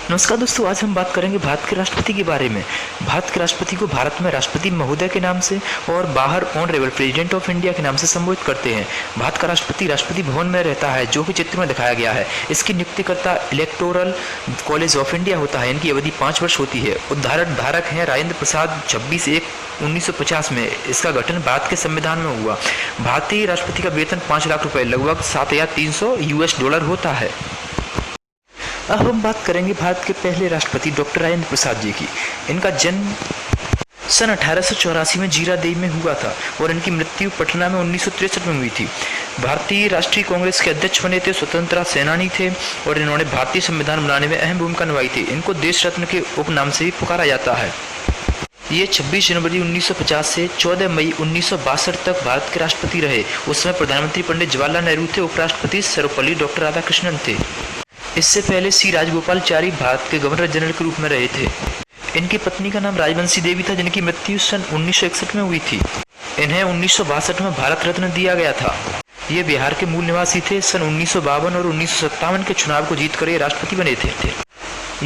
नमस्कार दोस्तों, आज हम बात करेंगे भारत के राष्ट्रपति के बारे में। भारत के राष्ट्रपति को भारत में राष्ट्रपति महोदय के नाम से और बाहर ऑनरेबल प्रेसिडेंट ऑफ इंडिया के नाम से संबोधित करते हैं। भारत का राष्ट्रपति राष्ट्रपति भवन में रहता है, जो कि चित्र में दिखाया गया है। इसकी नियुक्तिकर्ता इलेक्टोरल कॉलेज ऑफ इंडिया होता है। इनकी अवधि 5 वर्ष होती है। उद्धारण धारक हैं राजेंद्र प्रसाद। 26/1/1950 में इसका गठन भारत के संविधान में हुआ। भारतीय राष्ट्रपति का वेतन 5 लाख रुपए, लगभग $7,300 होता है। अब हम बात करेंगे भारत के पहले राष्ट्रपति डॉक्टर राजेंद्र प्रसाद जी की। इनका जन्म सन 1884 में जीरादेई में हुआ था और इनकी मृत्यु पटना में 1963 में हुई थी। भारतीय राष्ट्रीय कांग्रेस के अध्यक्ष बने थे, स्वतंत्रता सेनानी थे और इन्होंने भारतीय संविधान बनाने में अहम भूमिका निभाई थी। इनको देश रत्न के उपनाम से भी पुकारा जाता है। ये 26 जनवरी 1950 से 14 मई 1962 तक भारत के राष्ट्रपति रहे। उस समय प्रधानमंत्री पंडित जवाहरलाल नेहरू थे, उपराष्ट्रपति सर्वपल्ली डॉक्टर राधाकृष्णन थे। इससे पहले सी राजगोपालाचारी भारत के गवर्नर जनरल के रूप में रहे थे। इनकी पत्नी का नाम राजवंशी देवी था, जिनकी मृत्यु सन 1961 में हुई थी। इन्हें 1962 में भारत रत्न दिया गया था। ये बिहार के मूल निवासी थे। सन 1952 और 1957 के चुनाव को जीतकर ये राष्ट्रपति बने थे।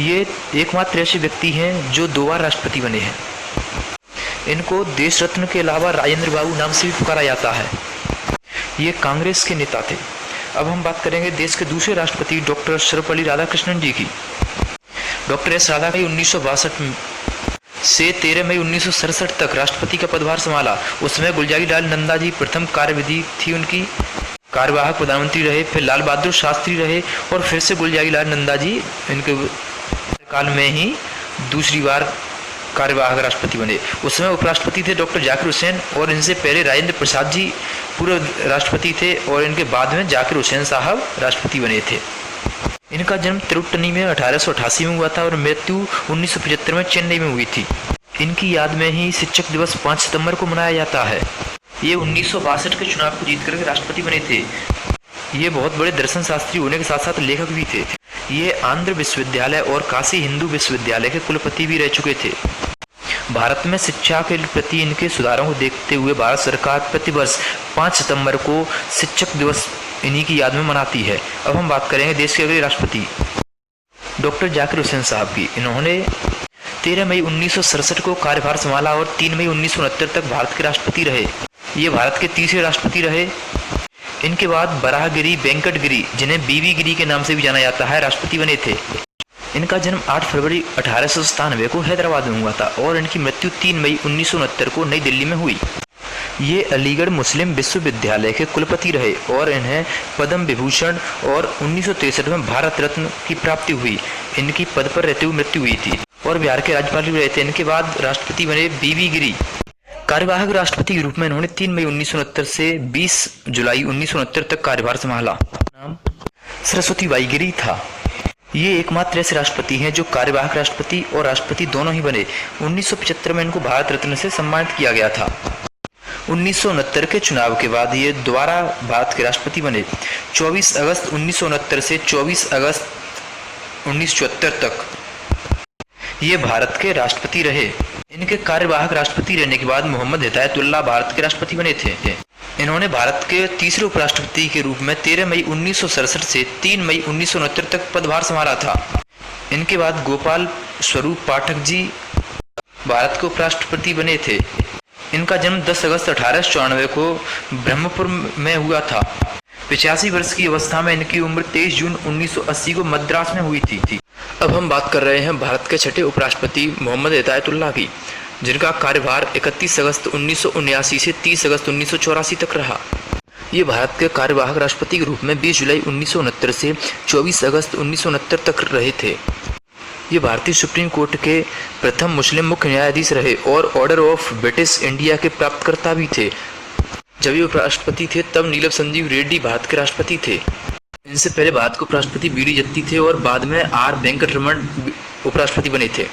ये एकमात्र ऐसे व्यक्ति हैं जो 2 बार राष्ट्रपति बने हैं। इनको देश रत्न के अलावा राजेंद्र बाबू नाम से भी पुकारा जाता है। ये कांग्रेस के नेता थे। अब हम बात करेंगे देश के दूसरे राष्ट्रपति डॉक्टर सर्वपल्ली राधाकृष्णन जी की। डॉक्टर एस राधाकृष्णन 1962 से 13 मई 1967 तक राष्ट्रपति का पदभार संभाला। उसमें गुलजारीलाल नंदा जी प्रथम कार्यविधि थी उनकी। कार्यवाहक प्रधानमंत्री रहे, फिर लाल बहादुर शास्त्री रहे और फिर से गुलजारीलाल नंदा जी इनके काल में ही दूसरी बार कार्यवाहक राष्ट्रपति बने। उसमें उपराष्ट्रपति थे डॉक्टर जाकिर हुसैन और इनसे पहले राजेंद्र प्रसाद जी पूर्व राष्ट्रपति थे और इनके बाद में जाकिर हुसैन साहब राष्ट्रपति बने थे। इनका जन्म तिरुट्टनी में 1888 में हुआ था और मृत्यु 1975 में चेन्नई में हुई थी। इनकी याद में ही शिक्षक दिवस 5 सितंबर को मनाया जाता है। ये 1962 के चुनाव को जीत कर राष्ट्रपति बने थे। ये बहुत बड़े दर्शन शास्त्री होने के साथ साथ लेखक भी थे। ये आंध्र विश्वविद्यालय और काशी हिंदू विश्वविद्यालय के कुलपति भी रह चुके थे। भारत में शिक्षा के प्रति इनके सुधारों को देखते हुए भारत सरकार प्रतिवर्ष 5 सितंबर को शिक्षक दिवस इन्हीं की याद में मनाती है। अब हम बात करेंगे देश के अगले राष्ट्रपति डॉक्टर जाकिर हुसैन साहब की। इन्होंने 13 मई 1967 को कार्यभार संभाला और 3 मई 1969 तक भारत के राष्ट्रपति रहे। ये भारत के तीसरे राष्ट्रपति रहे। इनके बाद बराहगिरी वेंकट गिरी, जिन्हें बीवी गिरी के नाम से भी जाना जाता है, राष्ट्रपति बने थे। इनका जन्म 8 फरवरी 1897 को हैदराबाद में हुआ था और इनकी मृत्यु 3 मई 1969 को नई दिल्ली में हुई। ये अलीगढ़ मुस्लिम विश्वविद्यालय के कुलपति रहे और इन्हें पद्म विभूषण और 1963 में भारत रत्न की प्राप्ति हुई। इनकी पद पर रहते हुए मृत्यु हुई थी और बिहार के राज्यपाल भी रहे थे। इनके बाद राष्ट्रपति बने बीवी गिरी। कार्यवाहक राष्ट्रपति के रूप में इन्होंने 3 मई 1969 से 20 जुलाई 1969 तक कार्यभार संभाला। नाम सरस्वती बाई गिरी था। ये एकमात्र ऐसे राष्ट्रपति हैं जो कार्यवाहक राष्ट्रपति और राष्ट्रपति दोनों ही बने। 1975 में इनको भारत रत्न से सम्मानित किया गया था। 1969 के चुनाव के बाद ये दोबारा भारत के राष्ट्रपति बने। 24 अगस्त 1969 से 24 अगस्त 1974 तक ये भारत के राष्ट्रपति रहे। इनके कार्यवाहक राष्ट्रपति रहने के बाद मोहम्मद हिदायतुल्लाह भारत के राष्ट्रपति बने थे। इन्होंने भारत के तीसरे उपराष्ट्रपति के रूप में 13 मई 1967 से 3 मई 1969 तक पदभार संभाला था। इनके बाद गोपाल स्वरूप पाठक जी भारत के उपराष्ट्रपति बने थे। इनका जन्म 10 अगस्त 1894 को ब्रह्मपुर में हुआ था। 85 वर्ष की अवस्था में इनकी उम्र 23 जून 1980 को मद्रास में हुई थी। अब हम बात कर रहे हैं भारत के छठे उपराष्ट्रपति मोहम्मद हिदायतुल्लाह की, जिनका कार्यभार 31 अगस्त 1979 से 30 अगस्त 1984 तक रहा। ये भारत के कार्यवाहक राष्ट्रपति के रूप में 20 जुलाई 1969 से 24 अगस्त 1969 तक रहे थे। ये भारतीय सुप्रीम कोर्ट के प्रथम मुस्लिम मुख्य न्यायाधीश रहे और ऑर्डर ऑफ ब्रिटिश इंडिया के प्राप्तकर्ता भी थे। जब ये उपराष्ट्रपति थे तब नीलम संजीव रेड्डी भारत के राष्ट्रपति थे। इनसे पहले भारत के उपराष्ट्रपति बी.डी. जत्ती थे और बाद में आर. वेंकटरमण उपराष्ट्रपति बने थे।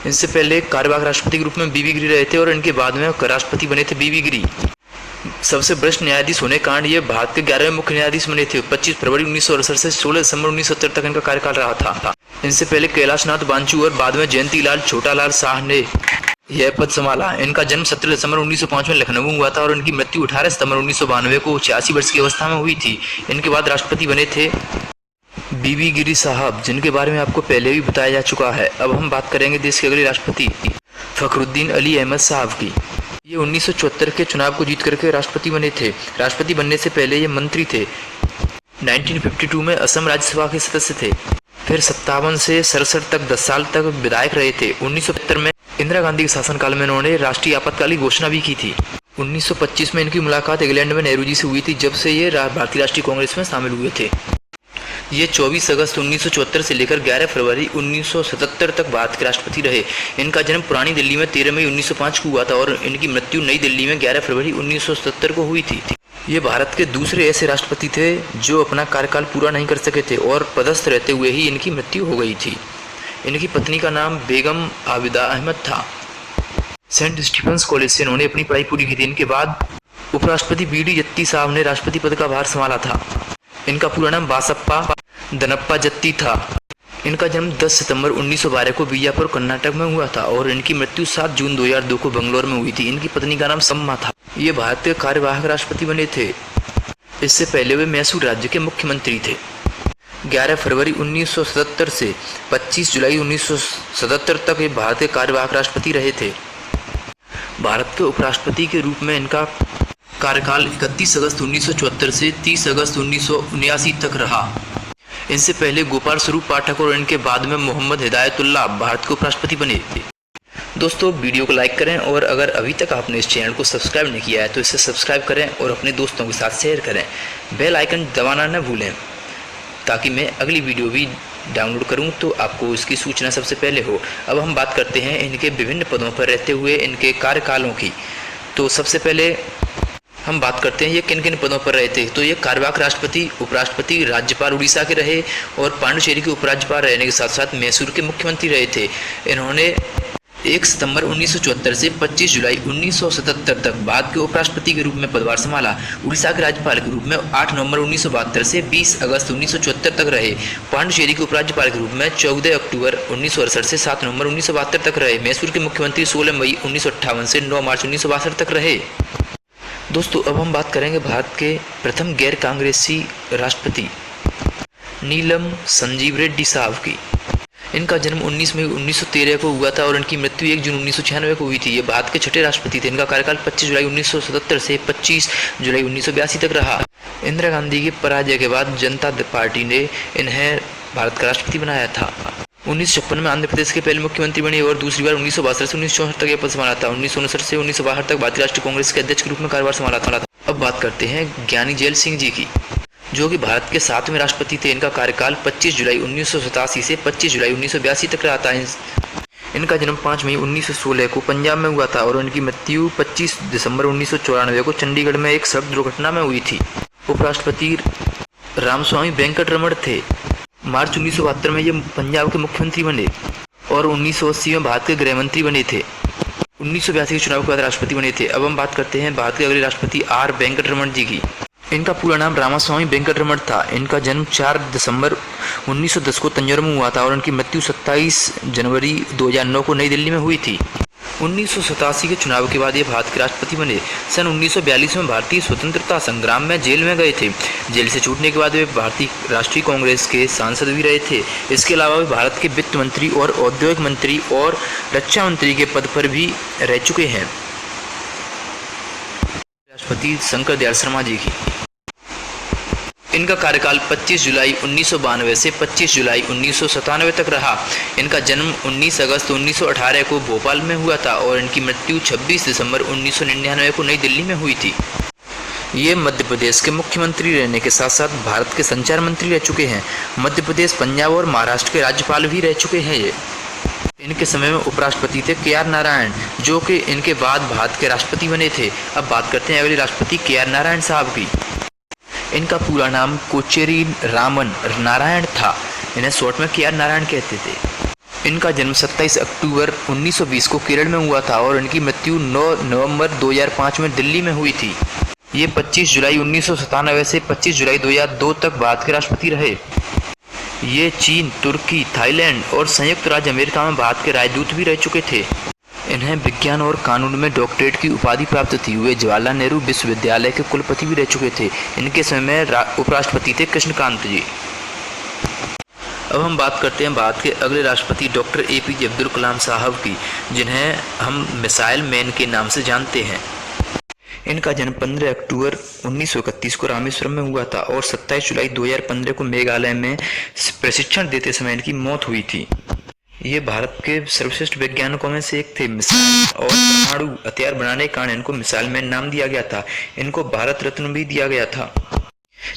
इनसे पहले कार्यवाहक राष्ट्रपति के रूप में बीवी गिरी रहे थे और इनके बाद में राष्ट्रपति बने थे बीवी गिरी। सबसे वरिष्ठ न्यायाधीश होने के कारण ये भारत के 11वें मुख्य न्यायाधीश बने थे। 25 फरवरी 1968 से 16 दिसंबर 1970 तक इनका कार्यकाल रहा था। इनसे पहले कैलाशनाथ बांचू और बाद में जयंतीलाल छोटालाल शाह ने यह पद संभाला। इनका जन्म 17 दिसंबर 1905 में लखनऊ में हुआ था और इनकी मृत्यु 18 सितंबर 1992 को 86 वर्ष की अवस्था में हुई थी। इनके बाद राष्ट्रपति बने थे बीबी गिरी साहब, जिनके बारे में आपको पहले भी बताया जा चुका है। अब हम बात करेंगे देश के अगले राष्ट्रपति फखरुद्दीन अली अहमद साहब की। ये 1974 के चुनाव को जीत करके राष्ट्रपति बने थे। राष्ट्रपति बनने से पहले ये मंत्री थे। 1952 में असम राज्यसभा के सदस्य थे। फिर 57 से 67 तक 10 साल तक विधायक रहे थे। 1975 में इंदिरा गांधी के शासनकाल में उन्होंने राष्ट्रीय आपातकालीन घोषणा भी की थी। 1925 में इनकी मुलाकात इंग्लैंड में नेहरू जी से हुई थी, जब से ये भारतीय राष्ट्रीय कांग्रेस में शामिल हुए थे। ये 24 अगस्त 1974 से लेकर 11 फरवरी 1977 तक भारत के राष्ट्रपति रहे। इनका जन्म पुरानी दिल्ली में 13 मई 1905 को हुआ था और इनकी मृत्यु नई दिल्ली में 11 फरवरी 1977 को हुई थी। ये भारत के दूसरे ऐसे राष्ट्रपति थे जो अपना कार्यकाल पूरा नहीं कर सके थे और पदस्थ रहते हुए ही इनकी मृत्यु हो गई थी। इनकी पत्नी का नाम बेगम आबिदा अहमद था। सेंट स्टीफेंस कॉलेज से इन्होंने अपनी पढ़ाई पूरी की थी। इनके बाद उपराष्ट्रपति बी.डी. जत्ती साहब ने राष्ट्रपति पद का भार संभाला था। इनका पूरा नाम बासप्पा दनप्पा जत्ती था। इनका जन्म 10 सितंबर 1912 को बीजापुर कर्नाटक में हुआ था और इनकी मृत्यु 7 जून 2002 को बंगलौर में हुई थी। इनकी पत्नी का नाम सम्मा था। ये भारत के कार्यवाहक राष्ट्रपति बने थे। इससे पहले वे मैसूर राज्य के मुख्यमंत्री थे। 11 फरवरी 1977 से 25 जुलाई 1977 तक ये भारत के कार्यवाहक राष्ट्रपति रहे थे। भारत के उपराष्ट्रपति के रूप में इनका कार्यकाल 31 अगस्त 1974 से 30 अगस्त 1979 तक रहा। इनसे पहले गोपाल स्वरूप पाठक और इनके बाद में मोहम्मद हिदायतुल्लाह भारत के उपराष्ट्रपति बने थे। दोस्तों, वीडियो को लाइक करें और अगर अभी तक आपने इस चैनल को सब्सक्राइब नहीं किया है तो इसे सब्सक्राइब करें और अपने दोस्तों के साथ शेयर करें। बेल आइकन दबाना न भूलें ताकि मैं अगली वीडियो भी डाउनलोड करूं तो आपको इसकी सूचना सबसे पहले हो। अब हम बात करते हैं इनके विभिन्न पदों पर रहते हुए इनके कार्यकालों की। तो सबसे पहले हम बात करते हैं ये किन किन पदों पर रहे थे। तो ये कार्यवाहक राष्ट्रपति, उपराष्ट्रपति, राज्यपाल उड़ीसा के रहे और पांडुचेरी के उपराज्यपाल रहने के साथ साथ मैसूर के मुख्यमंत्री रहे थे। इन्होंने 1 सितंबर 1974 से 25 जुलाई 1977 तक भारत के उपराष्ट्रपति के रूप में पदभार संभाला। उड़ीसा के राज्यपाल के रूप में 8 नवंबर 1972 से 20 अगस्त 1974 तक रहे। पांडुचेरी के उपराज्यपाल के रूप में 14 अक्टूबर 1968 से 7 नवंबर 1972 तक रहे। मैसूर के मुख्यमंत्री 16 मई 1958 से 9 मार्च 1962 तक रहे। दोस्तों, अब हम बात करेंगे भारत के प्रथम गैर कांग्रेसी राष्ट्रपति नीलम संजीव रेड्डी साहब की। इनका जन्म 19 मई 1913 को हुआ था और इनकी मृत्यु 1 जून 1996 को हुई थी। ये भारत के छठे राष्ट्रपति थे। इनका कार्यकाल 25 जुलाई 1977 से 25 जुलाई 1982 तक रहा। इंदिरा गांधी की पराजय के बाद जनता पार्टी ने इन्हें भारत का राष्ट्रपति बनाया था। 1956 में आंध्र प्रदेश के पहले मुख्यमंत्री बने और दूसरी बार 1962 से 1964 तक यह पद संभाला था। 1959 से 1962 तक भारतीय राष्ट्रीय कांग्रेस के अध्यक्ष के रूप में कार्यभार संभाला था। अब बात करते हैं ज्ञानी जैल सिंह जी की, जो कि भारत के 7वें राष्ट्रपति थे। इनका कार्यकाल 25 जुलाई 1987 से 25 जुलाई 1982 तक रहा था। इनका जन्म 5 मई 1916 को पंजाब में हुआ था और इनकी मृत्यु 25 दिसंबर 1994 को चंडीगढ़ में एक सड़क दुर्घटना में हुई थी। उपराष्ट्रपति रामस्वामी वेंकटरमण थे। मार्च 1972 में ये पंजाब के मुख्यमंत्री बने और 1980 में भारत के गृह मंत्री बने थे। 1982 के चुनाव के बाद राष्ट्रपति बने थे। अब हम बात करते हैं भारत के अगले राष्ट्रपति आर वेंकटरमण जी की। इनका पूरा नाम रामास्वामी वेंकटरमण था। इनका जन्म 4 दिसंबर 1910 को तंजौर में हुआ था और उनकी मृत्यु 27 जनवरी 2009 को नई दिल्ली में हुई थी। 1987 के चुनाव के बाद ये भारत के राष्ट्रपति बने। सन 1942 में भारतीय स्वतंत्रता संग्राम में जेल में गए थे। जेल से छूटने के बाद वे भारतीय राष्ट्रीय कांग्रेस के सांसद भी रहे थे। इसके अलावा वे भारत के वित्त मंत्री और औद्योगिक मंत्री और रक्षा मंत्री के पद पर भी रह चुके हैं। राष्ट्रपति शंकर दयाल शर्मा जी की। इनका कार्यकाल 25 जुलाई 1992 से 25 जुलाई 1997 तक रहा। इनका जन्म 19 अगस्त 1918 को भोपाल में हुआ था और इनकी मृत्यु 26 दिसंबर 1999 को नई दिल्ली में हुई थी। ये मध्य प्रदेश के मुख्यमंत्री रहने के साथ साथ भारत के संचार मंत्री रह चुके हैं। मध्य प्रदेश, पंजाब और महाराष्ट्र के राज्यपाल भी रह चुके हैं। ये इनके समय में उपराष्ट्रपति थे के आर नारायण, जो कि इनके बाद भारत के राष्ट्रपति बने थे। अब बात करते हैं अगले राष्ट्रपति के आर नारायण साहब की। इनका पूरा नाम कोचेरी रामन नारायण था। इन्हें शॉर्ट में के आर नारायण कहते थे। इनका जन्म 27 अक्टूबर 1920 को केरल में हुआ था और इनकी मृत्यु 9 नवंबर 2005 में दिल्ली में हुई थी। ये 25 जुलाई 1997 से 25 जुलाई 2002 तक भारत के राष्ट्रपति रहे। ये चीन, तुर्की, थाईलैंड और संयुक्त राज्य अमेरिका में भारत के राजदूत भी रह चुके थे। इन्हें विज्ञान और कानून में डॉक्टरेट की उपाधि प्राप्त थी। वे जवाहरलाल नेहरू विश्वविद्यालय के कुलपति भी रह चुके थे। इनके समय में उपराष्ट्रपति थे कृष्णकांत जी। अब हम बात करते हैं भारत के अगले राष्ट्रपति डॉक्टर APJ अब्दुल कलाम साहब की, जिन्हें हम मिसाइल मैन के नाम से जानते हैं। इनका जन्म 15 अक्टूबर 1931 को रामेश्वरम में हुआ था और 27 जुलाई 2015 को मेघालय में प्रशिक्षण देते समय इनकी मौत हुई थी। ये भारत के सर्वश्रेष्ठ वैज्ञानिकों में से एक थे। मिसाइल और परमाणु हथियार बनाने के कारण इनको मिसाइल मैन नाम दिया गया था। इनको भारत रत्न भी दिया गया था।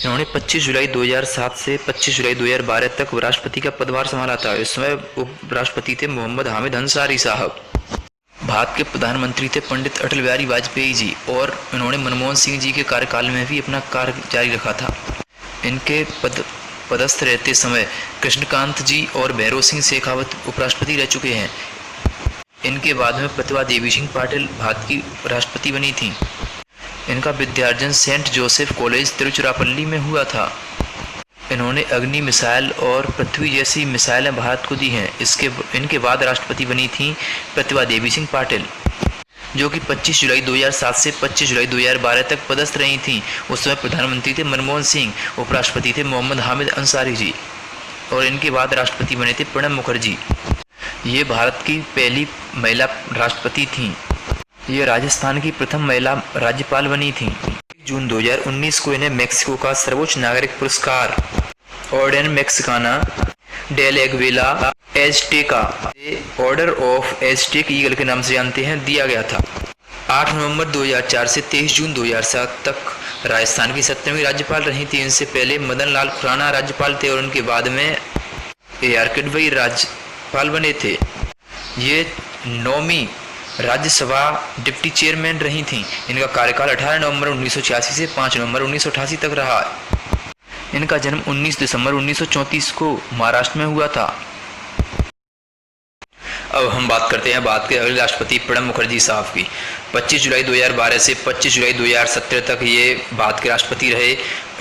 इन्होंने 25 जुलाई 2007 से 25 जुलाई 2012 तक राष्ट्रपति का पदभार संभाला था। इस समय उपराष्ट्रपति थे मोहम्मद हामिद अंसारी साहब। भारत के प्रधानमंत्री थे पंडित अटल बिहारी वाजपेयी जी और इन्होंने मनमोहन सिंह जी के कार्यकाल में भी अपना कार्य जारी रखा था। इनके पदस्थ रहते समय कृष्णकांत जी और भैरव सिंह शेखावत उपराष्ट्रपति रह चुके हैं। इनके बाद में प्रतिभा देवी सिंह पाटिल भारत की राष्ट्रपति बनी थी। इनका विद्यार्जन सेंट जोसेफ कॉलेज तिरुचिरापल्ली में हुआ था। इन्होंने अग्नि मिसाइल और पृथ्वी जैसी मिसाइलें भारत को दी हैं। इनके बाद राष्ट्रपति बनी थी प्रतिभा देवी सिंह पाटिल, जो कि 25 जुलाई 2007 से 25 जुलाई 2012 तक पदस्थ रही थीं। उस समय प्रधानमंत्री थे मनमोहन सिंह, उपराष्ट्रपति थे मोहम्मद हामिद अंसारी जी और इनके बाद राष्ट्रपति बने थे प्रणब मुखर्जी। ये भारत की पहली महिला राष्ट्रपति थीं। ये राजस्थान की प्रथम महिला राज्यपाल बनी थीं। जून 2019 को इन्हें मेक्सिको का सर्वोच्च नागरिक पुरस्कार Order Mexicana del Aguila Azteca Order of Aztec Eagle के नाम से जानते हैं दिया गया था। 8 नवंबर 2004 से 23 जून 2007 तक राजस्थान की 7वीं राज्यपाल रही थी। इनसे पहले मदन लाल खुराना राज्यपाल थे और उनके बाद में AR किडवई राज्यपाल बने थे। ये 9वीं राज्यसभा डिप्टी चेयरमैन रही थीं। इनका कार्यकाल 18 नवंबर 1986 से 5 नवंबर 1988 तक रहा। इनका जन्म 19 दिसंबर 1934 को महाराष्ट्र में हुआ था। अब हम बात करते हैं भारत के अगले राष्ट्रपति प्रणब मुखर्जी साहब की। 25 जुलाई 2012 से 25 जुलाई 2017 तक ये भारत के राष्ट्रपति रहे।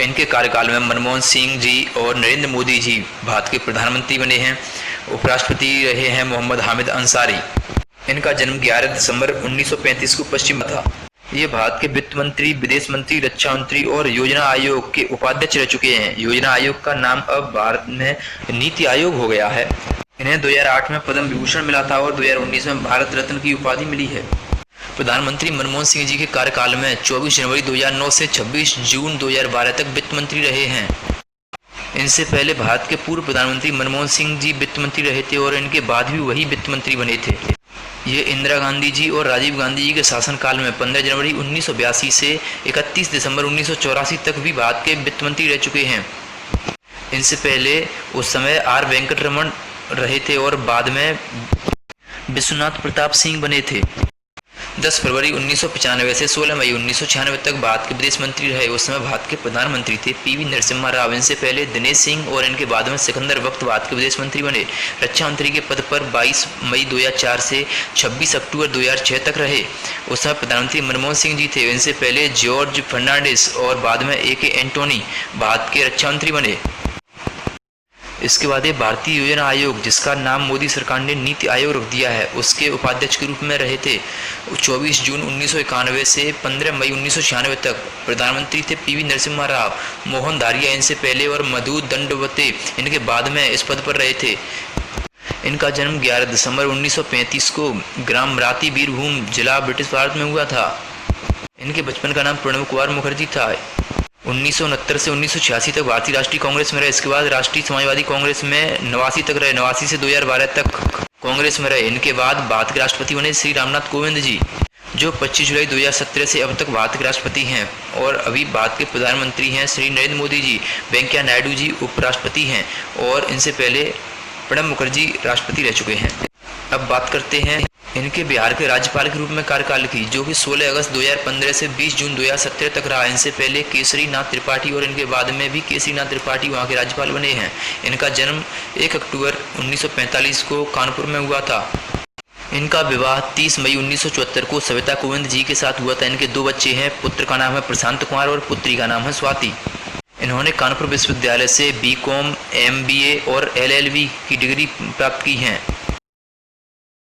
इनके कार्यकाल में मनमोहन सिंह जी और नरेंद्र मोदी जी भारत के प्रधानमंत्री बने हैं। उपराष्ट्रपति रहे हैं मोहम्मद हामिद अंसारी। इनका जन्म 11 दिसंबर 1935 को पश्चिम में था। ये भारत के वित्त मंत्री, विदेश मंत्री, रक्षा मंत्री और योजना आयोग के उपाध्यक्ष रह चुके हैं। योजना आयोग का नाम अब भारत में नीति आयोग हो गया है। इन्हें 2008 में पद्म विभूषण मिला था और 2019 में भारत रत्न की उपाधि मिली है। प्रधानमंत्री मनमोहन सिंह जी के कार्यकाल में 24 जनवरी 2009 से 26 जून 2012 तक वित्त मंत्री रहे हैं। इनसे पहले भारत के पूर्व प्रधानमंत्री मनमोहन सिंह जी वित्त मंत्री रहे थे और इनके बाद भी वही वित्त मंत्री बने थे। ये इंदिरा गांधी जी और राजीव गांधी जी के शासनकाल में 15 जनवरी 1982 से 31 दिसंबर 1984 तक भी भारत के वित्त मंत्री रह चुके हैं। इनसे पहले उस समय R वेंकटरमण रहे थे और बाद में विश्वनाथ प्रताप सिंह बने थे। 10 फरवरी 1995 से 16 मई 1996 तक भारत के विदेश मंत्री रहे। उस समय भारत के प्रधानमंत्री थे PV नरसिम्हा राव। इनसे पहले दिनेश सिंह और इनके बाद में सिकंदर वक्त भारत के विदेश मंत्री बने। रक्षा मंत्री के पद पर 22 मई 2004 से 26 अक्टूबर 2006 तक रहे। उस समय प्रधानमंत्री मनमोहन सिंह जी थे। इनसे पहले जॉर्ज फर्नांडिस और बाद में AK एंटोनी भारत के रक्षा मंत्री बने। इसके बाद ये भारतीय योजना आयोग, जिसका नाम मोदी सरकार ने नीति आयोग रख दिया है, उसके उपाध्यक्ष के रूप में रहे थे। 24 जून 1991 से 15 मई 1996 तक प्रधानमंत्री थे PV नरसिम्हा राव। मोहन धारिया इनसे पहले और मधु दंडवते इनके बाद में इस पद पर रहे थे। इनका जन्म 11 दिसंबर 1935 को ग्राम मराती बीरभूम जिला ब्रिटिश भारत में हुआ था। इनके बचपन का नाम प्रणब कुमार मुखर्जी था। 1969 से 1986 तक भारतीय राष्ट्रीय कांग्रेस में रहे। इसके बाद राष्ट्रीय समाजवादी कांग्रेस में 89 तक रहे। 89 से 2012 तक कांग्रेस में रहे। इनके बाद भारत के राष्ट्रपति बने श्री रामनाथ कोविंद जी, जो 25 जुलाई 2017 से अब तक भारत के राष्ट्रपति हैं। और अभी भारत के प्रधानमंत्री हैं श्री नरेंद्र मोदी जी। वेंकैया नायडू जी उपराष्ट्रपति हैं और इनसे पहले प्रणब मुखर्जी राष्ट्रपति रह चुके हैं। अब बात करते हैं इनके बिहार के राज्यपाल के रूप में कार्यकाल की, जो कि 16 अगस्त 2015 से 20 जून 2017 तक रहा। इनसे पहले केसरी नाथ त्रिपाठी और इनके बाद में भी केसरी नाथ त्रिपाठी वहाँ के राज्यपाल बने हैं। इनका जन्म 1 अक्टूबर 1945 को कानपुर में हुआ था। इनका विवाह 30 मई 1974 को सविता कोविंद जी के साथ हुआ था। इनके 2 बच्चे हैं। पुत्र का नाम है प्रशांत कुमार और पुत्री का नाम है स्वाति। इन्होंने कानपुर विश्वविद्यालय से BCom, MBA और LLB की डिग्री प्राप्त की हैं।